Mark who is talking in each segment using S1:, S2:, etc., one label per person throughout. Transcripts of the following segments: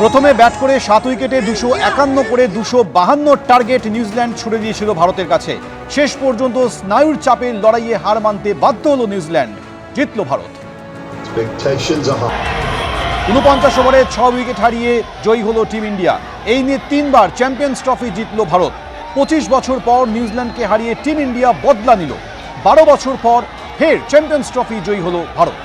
S1: প্রথমে ব্যাট করে 7 উইকেটে 251 করে 252 টার্গেট নিউজিল্যান্ড ছুড়ে দিয়েছিল ভারতের কাছে। শেষ পর্যন্ত স্নায়ুর চাপে লড়াইয়ে হার মানতে বাধ্য হলো নিউজিল্যান্ড, জিতল ভারত। 49 ওভারে 6 উইকেট হারিয়ে জয়ী হলো টিম ইন্ডিয়া। এই নিয়ে 3বার চ্যাম্পিয়ন্স ট্রফি জিতল ভারত। 25 বছর পর নিউজিল্যান্ডকে হারিয়ে টিম ইন্ডিয়া বদলা নিল। 12 বছর পর ফের চ্যাম্পিয়ন্স ট্রফি জয়ী হলো ভারত।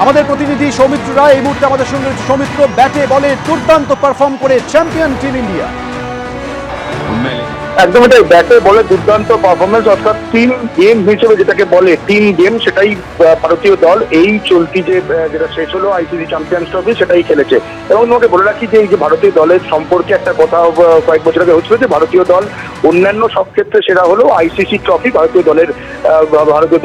S1: আমাদের প্রতিনিধি সৌমিত্র রায় এই মুহূর্তে আমাদের সঙ্গে। সৌমিত্র, ব্যাটে বলে দুর্দান্ত পারফর্ম করে চ্যাম্পিয়ন টিম ইন্ডিয়া।
S2: একদম এটাই, ব্যাটে বলে দুর্দান্ত পারফরমেন্স, অর্থাৎ টিম গেম হিসেবে যেটাকে বলে টিম গেম, সেটাই ভারতীয় দল এই চলতি যেটা শেষ হলো আইসিসি চ্যাম্পিয়ন্স ট্রফি সেটাই খেলেছে। এবং তোমাকে বলে রাখি যে এই যে ভারতীয় দলের সম্পর্কে একটা কথা কয়েক বছর আগে হচ্ছিল যে ভারতীয় দল অন্যান্য সব ক্ষেত্রে সেরা হলেও আইসিসি ট্রফি ভারতীয়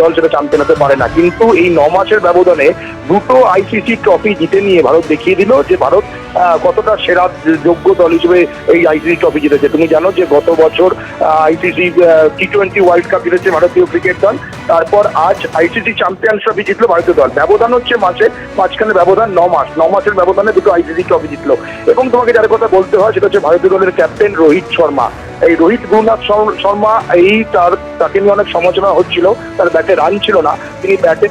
S2: দল সেটা চ্যাম্পিয়ন হতে পারে না। কিন্তু এই 9 মাসের ব্যবধানে দুটো আইসিসি ট্রফি জিতে নিয়ে ভারত দেখিয়ে দিল যে ভারত কতটা সেরা যোগ্য দল হিসেবে এই আইসিসি ট্রফি জিতেছে। তুমি জানো যে গত বছর আইসিসি টি20 ওয়ার্ল্ড কাপ জিতেছে ভারতীয় ক্রিকেট দল, তারপর আজ আইসিসি চ্যাম্পিয়ন্স ট্রফি জিতলো ভারতীয় দল। ব্যবধান হচ্ছে মাঝখানে ব্যবধান 9 মাসের ব্যবধানে দুটো আইসিসি ট্রফি জিতলো। এবং তোমাকে যার কথা বলতে হয় সেটা হচ্ছে ভারতীয় দলের ক্যাপ্টেন রোহিত শর্মা। এই রোহিত গুরুনাথ শর্মা তাকে নিয়ে অনেক সমালোচনা হচ্ছিল, তার ব্যাটে রান ছিল না। তিনি ব্যাটে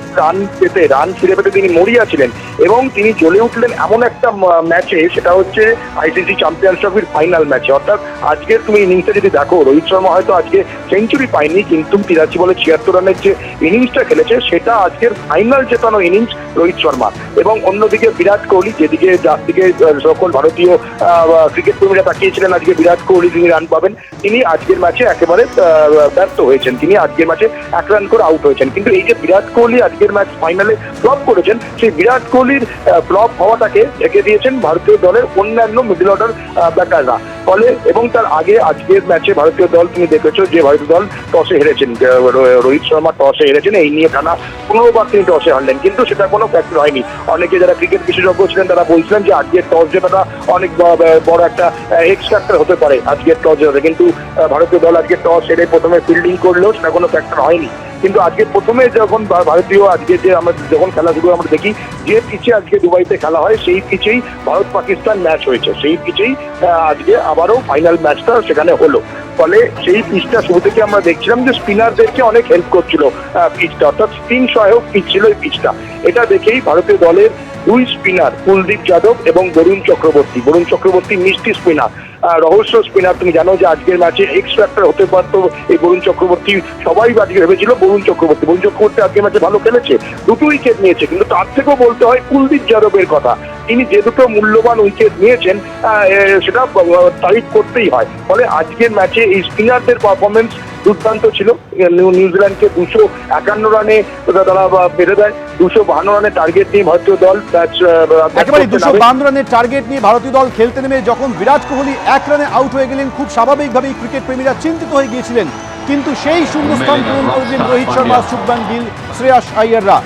S2: রান ফিরে পেতে তিনি মরিয়া ছিলেন এবং তিনি জ্বলে উঠলেন এমন একটা ম্যাচে, সেটা হচ্ছে আইসিসি চ্যাম্পিয়ন্স ট্রফির ফাইনাল ম্যাচে। অর্থাৎ আজকের তুমি ইনিংসটা যদি দেখো, রোহিত শর্মা হয়তো আজকে সেঞ্চুরি পায়নি, কিন্তু 83 বলে 76 রানের যে ইনিংসটা খেলেছে সেটা আজকের ফাইনাল জেতানো ইনিংস রোহিত শর্মা। এবং অন্যদিকে বিরাট কোহলি, যার দিকে সকল ভারতীয় ক্রিকেট প্রেমীরা তাকিয়েছিলেন আজকে বিরাট কোহলি তিনি রান পাবেন, তিনি আজকের ম্যাচে একেবারে ব্যর্থ হয়েছেন। তিনি আজকের ম্যাচে 1 রান করে আউট হয়েছেন। কিন্তু এই যে বিরাট কোহলি আজকের ম্যাচ ফাইনালে ফ্লপ করেছেন, সেই বিরাট কোহলির ফ্লপ হওয়াটাকে ঢেকে দিয়েছেন ভারতীয় দলের অন্যান্য মিডল অর্ডার ব্যাটাররা। ফলে এবং তার আগে আজকের ম্যাচে ভারতীয় দল তুমি দেখেছো যে ভারতীয় দল টসে হেরেছেন, রোহিত শর্মা টসে হেরেছেন। এই নিয়ে টানা 15 বার তিনি টসে হারলেন, কিন্তু সেটা কোনো ফ্যাক্টর হয়নি। অনেকে যারা ক্রিকেট বিশেষজ্ঞ ছিলেন তারা বলছিলেন যে আজকের টস জেতাটা অনেক বড় একটা এক্স ফ্যাক্টর হতে পারে আজকের টস জেতাতে। কিন্তু ভারতীয় দল আজকে টস হেরে প্রথমে ফিল্ডিং করলেও সেটা কোনো ফ্যাক্টর হয়নি। কিন্তু আজকে প্রথমে যখন ভারতীয় আজকে যে আমরা যখন খেলা শুরু আমরা দেখি যে পিচে আজকে দুবাইতে খেলা হয় সেই পিচেই ভারত পাকিস্তান ম্যাচ হয়েছে, সেই পিচেই আজকে আবারও ফাইনাল ম্যাচটা সেখানে হলো। ফলে সেই পিচটা শুরু থেকে আমরা দেখছিলাম যে স্পিনারদেরকে অনেক হেল্প করছিল পিচটা, অর্থাৎ স্পিন সহায়ক পিচ ছিল এই পিচটা। এটা দেখেই ভারতীয় দলের 2 স্পিনার কুলদীপ যাদব এবং বরুণ চক্রবর্তী মিষ্টি স্পিনার, রহস্য স্পিনার। তুমি জানো যে আজকের ম্যাচে এক্স ফ্যাক্টর হতে পারতো এই বরুণ চক্রবর্তী। সবাই আজকে ভেবেছিল বরুণ চক্রবর্তী আজকের ম্যাচে ভালো খেলেছে, 2 উইকেট নিয়েছে। কিন্তু তার থেকেও বলতে হয় কুলদীপ যাদবের কথা, তিনি যে দুটো মূল্যবান উইকেট নিয়েছেন সেটা তারিফ করতেই হয়। ফলে আজকের ম্যাচে এই স্পিনারদের পারফরমেন্স দুর্দান্ত ছিল। নিউজিল্যান্ডকে 251 রানে তারা বেঁধে দেয়। 252 রানের টার্গেট নিয়ে ভারতীয় দল
S1: একেবারে 252 রানের টার্গেট নিয়ে ভারতীয় দল খেলতে নেমে যখন বিরাট কোহলি 1 রানে আউট হয়ে গেলেন, খুব স্বাভাবিকভাবেই ক্রিকেট প্রেমীরা চিন্তিত হয়ে গিয়েছিলেন। কিন্তু সেই শূন্যস্থান পূরণ করলেন রোহিত শর্মা, শুভমান গিল, শ্রেয়াস আইয়াররা।